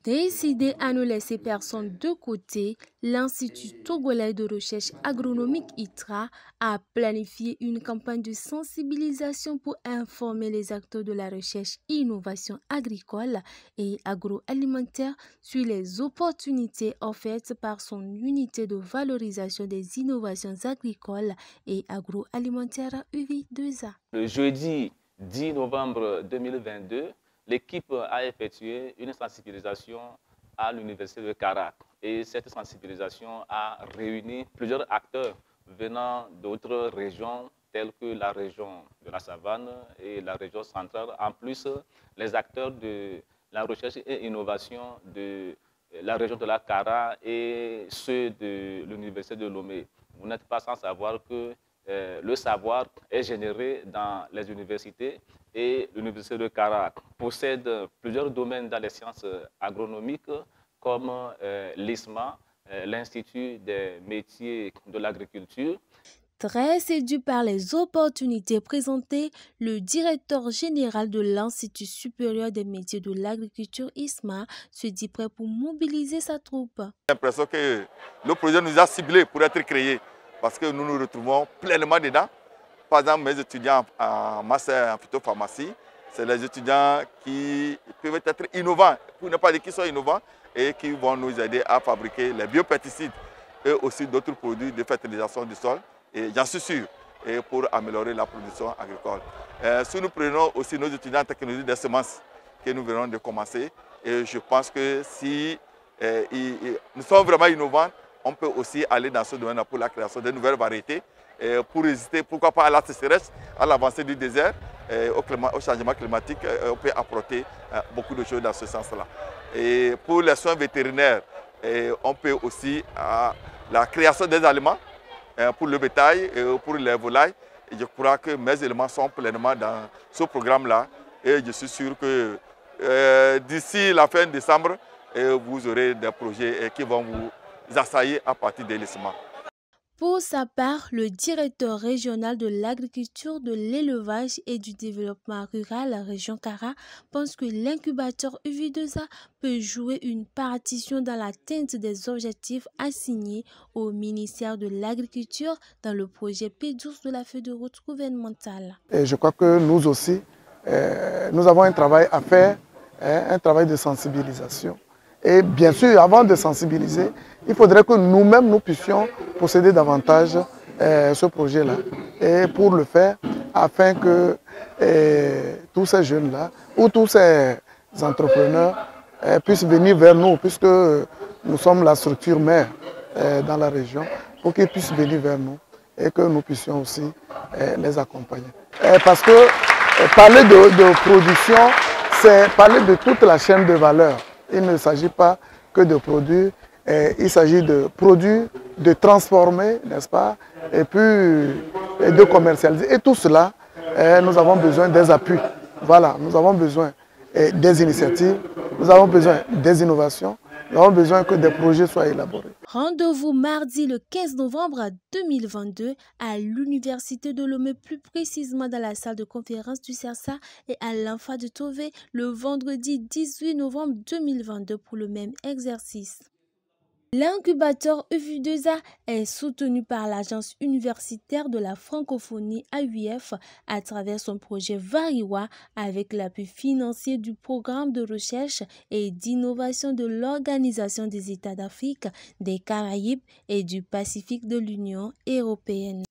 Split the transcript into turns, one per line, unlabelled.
Décidé à ne laisser personne de côté, l'Institut togolais de recherche agronomique ITRA a planifié une campagne de sensibilisation pour informer les acteurs de la recherche et innovation agricole et agroalimentaire sur les opportunités offertes par son unité de valorisation des innovations agricoles et agroalimentaires UVI2A.
Le jeudi 10 novembre 2022, l'équipe a effectué une sensibilisation à l'université de Kara. Et cette sensibilisation a réuni plusieurs acteurs venant d'autres régions telles que la région de la Savane et la région centrale. En plus, les acteurs de la recherche et innovation de la région de la Kara et ceux de l'université de Lomé. Vous n'êtes pas sans savoir que le savoir est généré dans les universités et l'université de Kara possède plusieurs domaines dans les sciences agronomiques comme l'ISMA, l'Institut des métiers de l'agriculture.
Très séduit par les opportunités présentées, le directeur général de l'Institut supérieur des métiers de l'agriculture ISMA se dit prêt pour mobiliser sa troupe.
J'ai l'impression que le projet nous a ciblés pour être créé parce que nous nous retrouvons pleinement dedans. Par exemple, mes étudiants en master en phytopharmacie, c'est les étudiants qui peuvent être innovants, pour ne pas dire qu'ils sont innovants, et qui vont nous aider à fabriquer les biopesticides et aussi d'autres produits de fertilisation du sol. Et j'en suis sûr, et pour améliorer la production agricole. Si nous prenons aussi nos étudiants en technologie des semences que nous venons de commencer, et je pense que si nous sommes vraiment innovants, on peut aussi aller dans ce domaine pour la création de nouvelles variétés, pour résister, pourquoi pas, à la sécheresse, à l'avancée du désert, au changement climatique. On peut apporter beaucoup de choses dans ce sens-là. Et pour les soins vétérinaires, on peut aussi la création des aliments pour le bétail et pour les volailles. Et je crois que mes éléments sont pleinement dans ce programme-là. Et je suis sûr que d'ici la fin décembre, vous aurez des projets qui vont vous assaillir à partir de l'ISMA.
Pour sa part, le directeur régional de l'agriculture, de l'élevage et du développement rural, la région Kara, pense que l'incubateur UVI2A peut jouer une partition dans l'atteinte des objectifs assignés au ministère de l'Agriculture dans le projet P12 de la feuille de route gouvernementale.
Et je crois que nous aussi, nous avons un travail à faire, un travail de sensibilisation. Et bien sûr, avant de sensibiliser, il faudrait que nous-mêmes, nous puissions posséder davantage ce projet-là. Et pour le faire, afin que tous ces jeunes-là, ou tous ces entrepreneurs puissent venir vers nous, puisque nous sommes la structure mère dans la région, pour qu'ils puissent venir vers nous et que nous puissions aussi les accompagner. Parce que parler de production, c'est parler de toute la chaîne de valeur. Il ne s'agit pas que de produire, il s'agit de produire, de transformer, n'est-ce pas, et puis de commercialiser. Et tout cela, nous avons besoin des appuis. Voilà, nous avons besoin des initiatives, nous avons besoin des innovations, nous avons besoin que des projets soient élaborés.
Rendez-vous mardi le 15 novembre 2022 à l'Université de Lomé, plus précisément dans la salle de conférence du CERSA, et à l'Infa de Tové le vendredi 18 novembre 2022 pour le même exercice. L'incubateur UVI2A est soutenu par l'Agence universitaire de la francophonie AUF à travers son projet Variwa avec l'appui financier du programme de recherche et d'innovation de l'Organisation des États d'Afrique, des Caraïbes et du Pacifique de l'Union européenne.